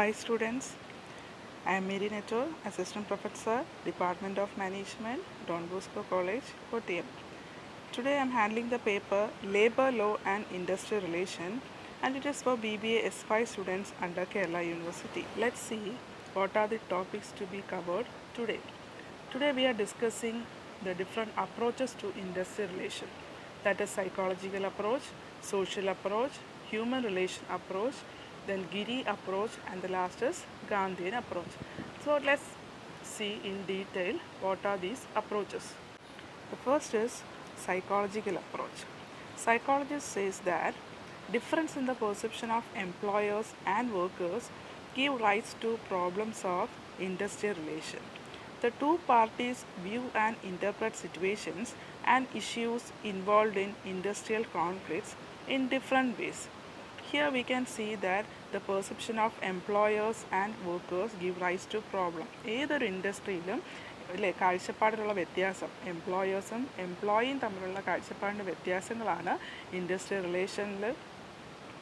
Hi students, I am Mary Netto, Assistant Professor, Department of Management, Don Bosco College, Kottayam. Today I am handling the paper Labour Law and Industrial Relation, and it is for BBA S5 students under Kerala University. Let's see what are the topics to be covered today. Today we are discussing the different approaches to industrial relation, that is psychological approach, social approach, human relation approach, then Giri approach, and the last is Gandhian approach. So let's see in detail what are these approaches. The first is psychological approach. Psychologist says that difference in the perception of employers and workers give rise to problems of industrial relation. The two parties view and interpret situations and issues involved in industrial conflicts in different ways. Here we can see that the perception of employers and workers give rise to problem. ഏതൊരു ഇൻഡസ്ട്രിയിലും അല്ലേ കാഴ്ചപ്പാടിലുള്ള വ്യത്യാസം എംപ്ലോയേഴ്സും എംപ്ലോയിയും തമ്മിലുള്ള കാഴ്ചപ്പാടിൻ്റെ വ്യത്യാസങ്ങളാണ് industrial റിലേഷനിൽ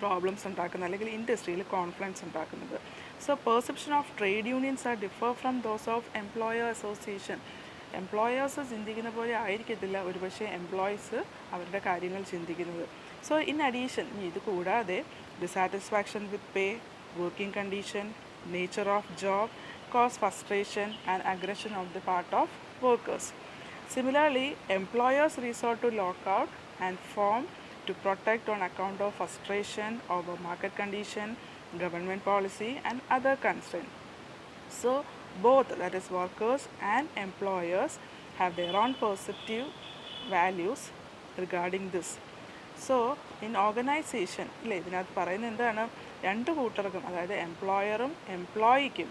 problems ഉണ്ടാക്കുന്നത് അല്ലെങ്കിൽ ഇൻഡസ്ട്രിയിൽ conflicts ഉണ്ടാക്കുന്നത്. So perception of trade unions are differ from those of employer association. Employers ചിന്തിക്കുന്ന പോലെ ആയിരിക്കത്തില്ല ഒരുപക്ഷെ എംപ്ലോയീസ് അവരുടെ കാര്യങ്ങൾ ചിന്തിക്കുന്നത്. സോ ഇൻ അഡീഷൻ ഇത് കൂടാതെ dissatisfaction with pay, working condition, nature of job cause frustration and aggression of the part of workers. Similarly, employers resort to lockout and form to protect on account of frustration over market condition, government policy and other constraints. So both, that is workers and employers, have their own perceptive values regarding this. So in organisation ഇല്ലേ ഇതിനകത്ത് പറയുന്നത് എന്താണ്, രണ്ട് കൂട്ടർക്കും അതായത് എംപ്ലോയറും എംപ്ലോയിക്കും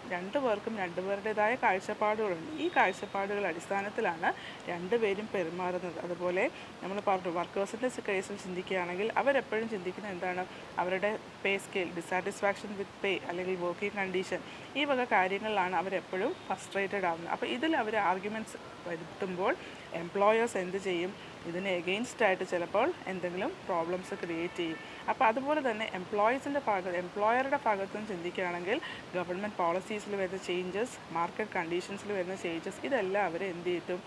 രണ്ടുപേരുടേതായ കാഴ്ചപ്പാടുകളുണ്ട്. ഈ കാഴ്ചപ്പാടുകൾ അടിസ്ഥാനത്തിലാണ് രണ്ടുപേരും പെരുമാറുന്നത്. അതുപോലെ നമ്മൾ പറഞ്ഞു വർക്കേഴ്സിൻ്റെ കേസിൽ ചിന്തിക്കുകയാണെങ്കിൽ അവരെപ്പോഴും ചിന്തിക്കുന്നത് എന്താണ്, അവരുടെ പേ സ്കെയിൽ, ഡിസാറ്റിസ്ഫാക്ഷൻ വിത്ത് പേ അല്ലെങ്കിൽ വർക്കിംഗ് കണ്ടീഷൻ, ഈ വക കാര്യങ്ങളിലാണ് അവരെപ്പോഴും ഫ്രസ്ട്രേറ്റഡ് ആവുന്നത്. അപ്പോൾ ഇതിൽ അവർ ആർഗ്യുമെൻറ്റ്സ് വരുത്തുമ്പോൾ എംപ്ലോയേഴ്സ് എന്ത് ചെയ്യും, ഇതിന് എഗെയിൻസ്റ്റ് ആയിട്ട് ചിലപ്പോൾ എന്തെങ്കിലും പ്രോബ്ലംസ് ക്രിയേറ്റ് ചെയ്യും. അപ്പോൾ അതുപോലെ തന്നെ എംപ്ലോയറുടെ ഭാഗത്തു നിന്ന് ചിന്തിക്കുകയാണെങ്കിൽ ഗവൺമെൻറ് പോളിസീസിൽ വരുന്ന ചേഞ്ചസ്, മാർക്കറ്റ് കണ്ടീഷൻസിൽ വരുന്ന ചേഞ്ചസ്, ഇതെല്ലാം അവരെ എന്ത് ചെയ്യും,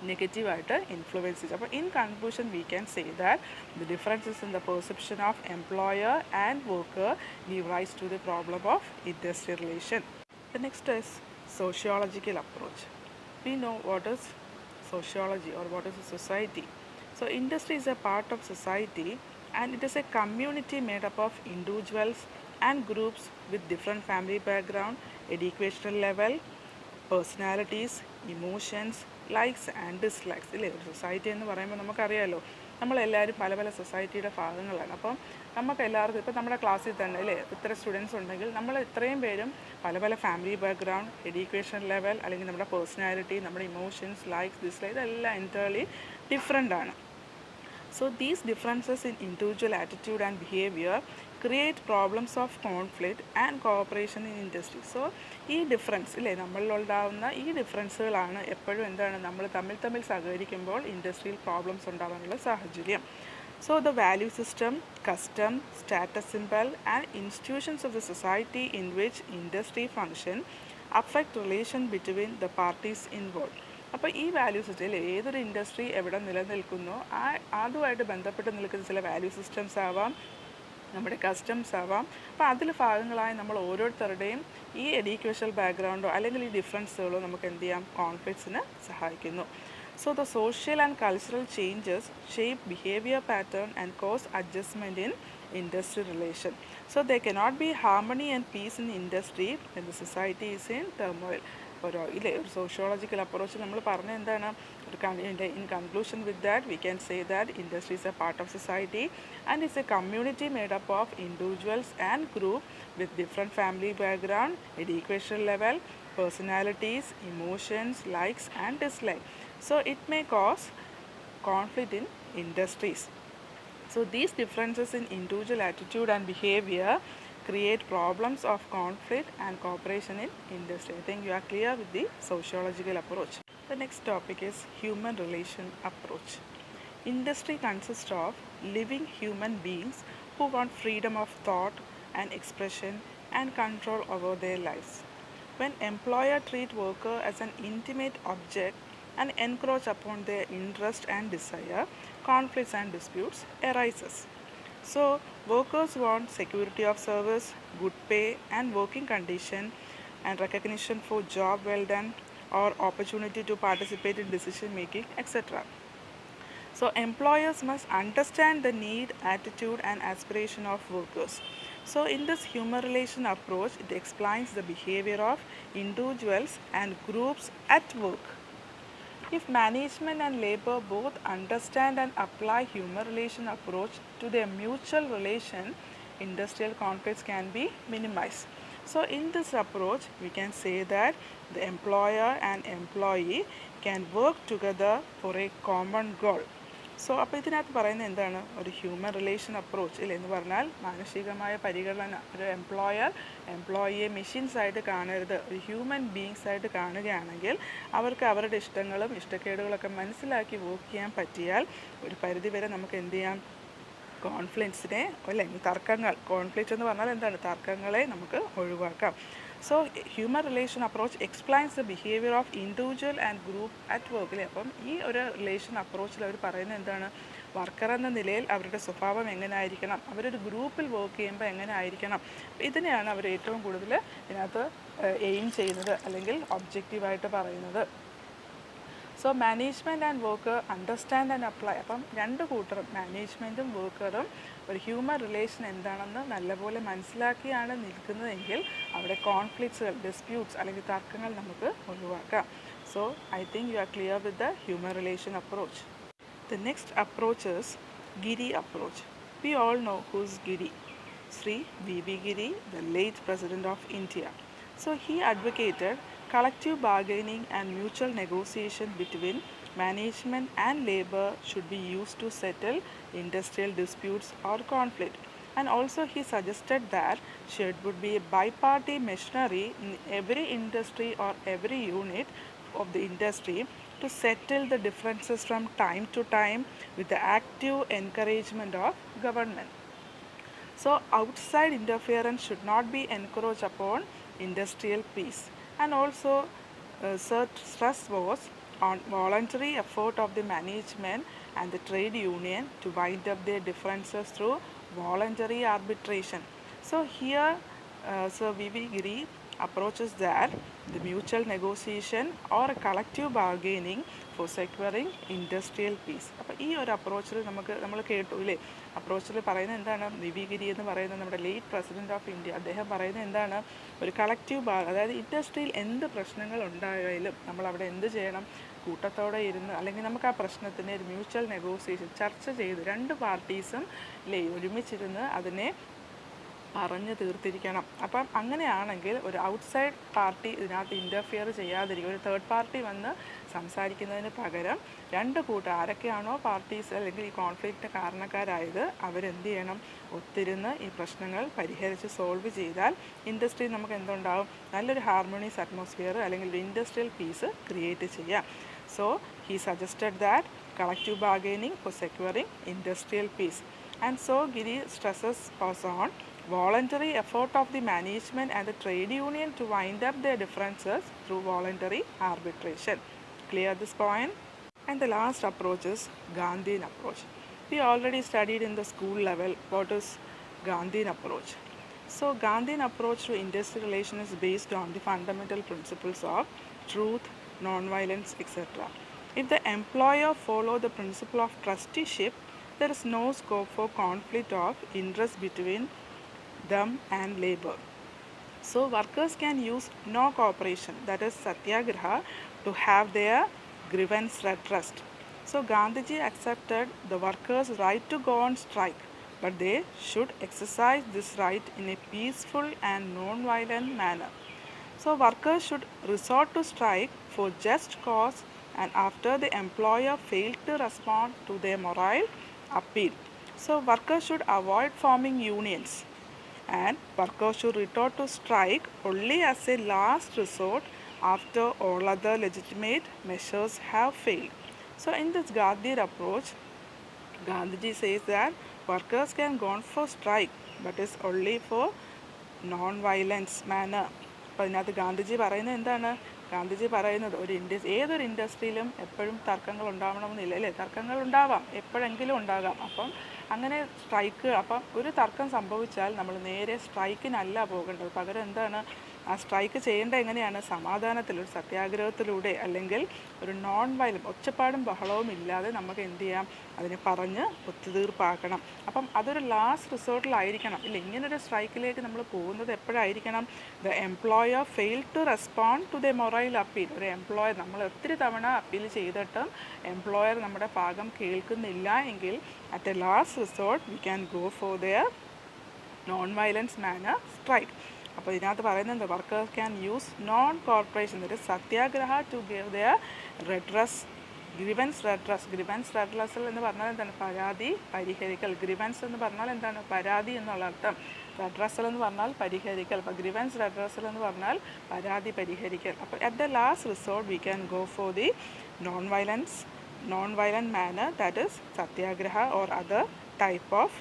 നെഗറ്റീവായിട്ട് ഇൻഫ്ലുവൻസ് ചെയ്യും. അപ്പോൾ in conclusion we can say that the differences in the perception of employer and worker give rise to the problem of industrial relation. The next is sociological approach. We know what is sociology or what is a society. So industry is a part of society and it is a community made up of individuals and groups with different family background, educational level, personalities, emotions, likes and dislikes. ഇല്ലേ ഒരു society എന്ന് പറയുമ്പോൾ നമുക്കറിയാമല്ലോ, നമ്മളെല്ലാവരും പല പല സൊസൈറ്റിയുടെ ഭാഗങ്ങളാണ്. അപ്പം നമുക്ക് എല്ലാവർക്കും ഇപ്പം നമ്മുടെ ക്ലാസ്സിൽ തന്നെ അല്ലേ ഇത്ര സ്റ്റുഡൻസ് ഉണ്ടെങ്കിൽ നമ്മൾ ഇത്രയും പേരും പല പല ഫാമിലി ബാക്ക്ഗ്രൗണ്ട്, എഡ്യൂക്കേഷൻ ലെവൽ അല്ലെങ്കിൽ നമ്മുടെ പേഴ്സണാലിറ്റി, നമ്മുടെ ഇമോഷൻസ്, ലൈക്സ്, ഡിസ്ലൈക്ക് ഇതെല്ലാം എൻറ്റയർലി ഡിഫറെൻ്റ് ആണ്. So these differences in individual attitude and behavior create problems of conflict and cooperation in industry. So ഈ ഡിഫറൻസ് ഇല്ലേ നമ്മളിലുണ്ടാകുന്ന ഈ ഡിഫറൻസുകളാണ് എപ്പോഴും എന്താണ് നമ്മൾ തമ്മിൽ സഹകരിക്കുമ്പോൾ ഇൻഡസ്ട്രിയിൽ പ്രോബ്ലംസ് ഉണ്ടാകാനുള്ള സാഹചര്യം. So the value system, custom, status symbol and institutions of the society in which industry function affect relation between the parties involved. അപ്പോൾ ഈ വാല്യൂ സിസ്റ്റം അല്ലേ ഏതൊരു ഇൻഡസ്ട്രി എവിടെ നിലനിൽക്കുന്നോ അതുമായിട്ട് ബന്ധപ്പെട്ട് നിൽക്കുന്ന ചില വാല്യൂ സിസ്റ്റംസ് ആവാം, നമ്മുടെ കസ്റ്റംസ് ആവാം. അപ്പോൾ അതിൽ ഭാഗങ്ങളായി നമ്മൾ ഓരോരുത്തരുടെയും ഈ എഡ്യൂക്കേഷണൽ ബാക്ക്ഗ്രൗണ്ടോ അല്ലെങ്കിൽ ഈ ഡിഫറൻസുകളോ നമുക്ക് എന്ത് ചെയ്യാം, കോൺഫ്ലിക്ട്സിന് സഹായിക്കുന്നു. So the social and cultural changes shape behavior pattern and cause adjustment in industry relation. So there cannot be harmony and peace in industry when the society is in turmoil. ഒരു sociological approach നമ്മൾ പറഞ്ഞ എന്താണ്, in conclusion with that we can say that industry is A part of society and it's A community made up of individuals and group with different family background, education level, personalities, emotions, likes and dislike. So it may cause conflict in industries. So these differences in individual attitude and behavior create problems of conflict and cooperation in industry. I think you are clear with the sociological approach. The next topic is human relation approach. Industry consists of living human beings who want freedom of thought and expression, and control over their lives. When employer treat worker as an intimate object and encroach upon their interest and desire, conflicts and disputes arises. So, workers want security of service, good pay and working condition, and recognition for job well done or opportunity to participate in decision making, etc. So, employers must understand the need, attitude, and aspiration of workers. So, in this human relation approach, it explains the behavior of individuals and groups at work. If management and labor both understand and apply human relation approach to their mutual relation, industrial conflicts can be minimized. So in this approach, we can say that the employer and employee can work together for a common goal. So അപ്പോൾ ഇതിനകത്ത് പറയുന്നത് എന്താണ്, ഒരു human relation approach ഇല്ല എന്ന് പറഞ്ഞാൽ മാനസികമായ പരിഗണന. ഒരു എംപ്ലോയിയെ മെഷീൻസ് ആയിട്ട് കാണരുത്, ഒരു ഹ്യൂമൻ ബീങ്സ് ആയിട്ട് കാണുകയാണെങ്കിൽ അവർക്ക് അവരുടെ ഇഷ്ടങ്ങളും ഇഷ്ടക്കേടുകളൊക്കെ മനസ്സിലാക്കി വർക്ക് ചെയ്യാൻ പറ്റിയാൽ ഒരു പരിധിവരെ നമുക്ക് എന്ത് ചെയ്യാം, കോൺഫ്ലിക്ട്സിനെ അല്ലെങ്കിൽ തർക്കങ്ങൾ, കോൺഫ്ലിക്റ്റ് എന്ന് പറഞ്ഞാൽ എന്താണ്, തർക്കങ്ങളെ നമുക്ക് ഒഴിവാക്കാം. So human relation approach explains the behaviour of individual and group at വർക്കിൽ. അപ്പം ഈ ഒരു റിലേഷൻ അപ്രോച്ചിൽ അവർ പറയുന്നത് എന്താണ്, വർക്കർ എന്ന നിലയിൽ അവരുടെ സ്വഭാവം എങ്ങനെ ആയിരിക്കണം, അവരൊരു ഗ്രൂപ്പിൽ വർക്ക് ചെയ്യുമ്പോൾ എങ്ങനെ ആയിരിക്കണം, ഇതിനെയാണ് അവർ ഏറ്റവും കൂടുതൽ ഇതിനകത്ത് എയിം ചെയ്യുന്നത് അല്ലെങ്കിൽ ഒബ്ജക്റ്റീവായിട്ട് പറയുന്നത്. So management and worker understand and apply. അപ്പം രണ്ട് കൂട്ടരും, മാനേജ്മെൻറ്റും വർക്കറും ഒരു ഹ്യൂമൻ റിലേഷൻ എന്താണെന്ന് നല്ലപോലെ മനസ്സിലാക്കിയാണ് നിൽക്കുന്നതെങ്കിൽ അവിടെ കോൺഫ്ലിക്ട്സുകൾ, ഡിസ്പ്യൂട്ട്സ് അല്ലെങ്കിൽ തർക്കങ്ങൾ നമുക്ക് ഒഴിവാക്കാം. So I think you are clear with the human relation approach. The next approach is Giri approach. We all know who's Giri. Sri B.B. Giri, the late President of India. So he advocated collective bargaining and mutual negotiation between management and labor should be used to settle industrial disputes or conflict. And also he suggested that there would be a biparty machinery in every industry or every unit of the industry to settle the differences from time to time with the active encouragement of government. So outside interference should not be encroached upon industrial peace. And also stress was on voluntary effort of the management and the trade union to wind up their differences through voluntary arbitration. So here Sir V.B. Giri approaches that the mutual negotiation or a collective bargaining for securing industrial peace. അപ്പോൾ ഈ ഒരു അപ്രോച്ചിൽ നമ്മൾ കേട്ടു ഇല്ലേ, അപ്രോച്ചിൽ പറയുന്നത് എന്താണ്, V ഗിരി എന്ന് പറയുന്നത് നമ്മുടെ ലേറ്റ് പ്രസിഡന്റ് ഓഫ് ഇന്ത്യ, അദ്ദേഹം പറയുന്നത് എന്താണ്, ഒരു കളക്റ്റീവ് അതായത് ഇൻഡസ്ട്രിയിൽ എന്ത് പ്രശ്നങ്ങൾ ഉണ്ടായാലും നമ്മൾ അവിടെ എന്ത് ചെയ്യണം, കൂട്ടത്തോടെ ഇരുന്ന് അല്ലെങ്കിൽ നമുക്ക് ആ പ്രശ്നത്തിനെ ഒരു മ്യൂച്വൽ നെഗോസിയേഷൻ ചർച്ച ചെയ്ത് രണ്ട് പാർട്ടീസും ഇല്ലേ ഒരുമിച്ചിരുന്ന് അതിനെ പറഞ്ഞു തീർത്തിരിക്കണം. അപ്പം അങ്ങനെയാണെങ്കിൽ ഒരു ഔട്ട്സൈഡ് പാർട്ടി ഇതിനകത്ത് ഇൻ്റർഫിയർ ചെയ്യാതിരിക്കും, ഒരു തേർഡ് പാർട്ടി വന്ന് സംസാരിക്കുന്നതിന് പകരം രണ്ട് കൂട്ടം ആരൊക്കെയാണോ പാർട്ടീസ് അല്ലെങ്കിൽ ഈ കോൺഫ്ലിക്റ്റിന് കാരണക്കാരായത് അവരെന്ത് ചെയ്യണം, ഒത്തിരുന്ന് ഈ പ്രശ്നങ്ങൾ പരിഹരിച്ച് സോൾവ് ചെയ്താൽ ഇൻഡസ്ട്രി നമുക്ക് എന്തുണ്ടാവും, നല്ലൊരു ഹാർമോണിയസ് അറ്റ്മോസ്ഫിയർ അല്ലെങ്കിൽ ഒരു ഇൻഡസ്ട്രിയൽ പീസ് ക്രിയേറ്റ് ചെയ്യാം. So he suggested that collective bargaining for securing industrial peace. And so Giri stresses was on voluntary effort of the management and the trade union to wind up their differences through voluntary arbitration. Clear this point? And the last approach is Gandhian approach. We already studied in the school level what is Gandhian approach. So Gandhian approach to industrial relation is based on the fundamental principles of truth, non-violence, etc. If the employer follow the principle of trusteeship, there is no scope for conflict of interest between them and labor. So workers can use no cooperation, that is satyagraha, to have their grievance redressed. So Gandhiji accepted the workers' right to go on strike, but they should exercise this right in a peaceful and non-violent manner. So workers should resort to strike for just cause and after the employer failed to respond to their moral appeal. So workers should avoid forming unions and workers should resort to strike only as a last resort after all other legitimate measures have failed. So in this Gandhian approach, Gandhiji says that workers can go on for strike but is only for non violence manner. അപ്പോൾ ഇതിനകത്ത് ഗാന്ധിജി പറയുന്നത് എന്താണ്? ഗാന്ധിജി പറയുന്നത് ഏതൊരു ഇൻഡസ്ട്രിയിലും എപ്പോഴും തർക്കങ്ങൾ ഉണ്ടാവണമെന്നില്ല അല്ലേ? തർക്കങ്ങൾ ഉണ്ടാവാം, എപ്പോഴെങ്കിലും ഉണ്ടാകാം. അപ്പം അങ്ങനെ അപ്പം ഒരു തർക്കം സംഭവിച്ചാൽ നമ്മൾ നേരെ സ്ട്രൈക്കിനല്ല പോകേണ്ടത്. പകരം എന്താണ് ആ സ്ട്രൈക്ക് ചെയ്യേണ്ടത്? എങ്ങനെയാണ്? സമാധാനത്തിൽ, ഒരു സത്യാഗ്രഹത്തിലൂടെ, അല്ലെങ്കിൽ ഒരു നോൺ വയലൻറ്റ്, ഒച്ചപ്പാടും ബഹളവും ഇല്ലാതെ നമുക്ക് എന്ത് ചെയ്യാം? അതിനെ പറഞ്ഞ് ഒത്തുതീർപ്പാക്കണം. അപ്പം അതൊരു ലാസ്റ്റ് റിസോർട്ടിലായിരിക്കണം ഇല്ല. ഇങ്ങനൊരു സ്ട്രൈക്കിലേക്ക് നമ്മൾ പോകുന്നത് എപ്പോഴായിരിക്കണം? The employer fail to respond to the moral appeal. ഒരു എംപ്ലോയർ, നമ്മൾ ഒത്തിരി തവണ അപ്പീൽ ചെയ്തിട്ടും എംപ്ലോയർ നമ്മുടെ ഭാഗം കേൾക്കുന്നില്ല എങ്കിൽ at a last resort we can go for their non violence manner strike. അപ്പോൾ ഇതിനകത്ത് പറയുന്നത് workers can use non corporation satyagraha to give their redress, grievance redressal എന്ന് പറഞ്ഞാൽ എന്താണ്? പരാതി പരിഹരിക്കൽ. ഗ്രിവൻസ് എന്ന് പറഞ്ഞാൽ എന്താണ്? പരാതി എന്നുള്ള അർത്ഥം. റെഡ്രസൽ എന്ന് പറഞ്ഞാൽ പരിഹരിക്കൽ. അപ്പോൾ ഗ്രിവൻസ് റെഡ്രസൽ എന്ന് പറഞ്ഞാൽ പരാതി പരിഹരിക്കൽ. അപ്പോൾ at the last resort we can go for the non violent manner, that is satyagraha or other type of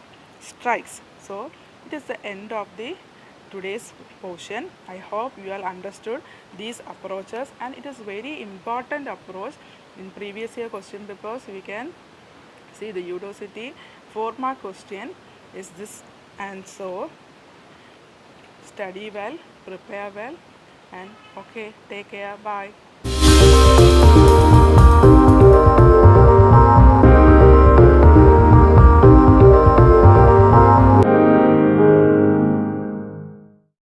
strikes. So it is the end of the today's portion. I hope you all understood these approaches, and it is very important approach. In previous year question papers we can see the Udacity 4-mark question is this, and so study well, prepare well, and okay, take care, bye.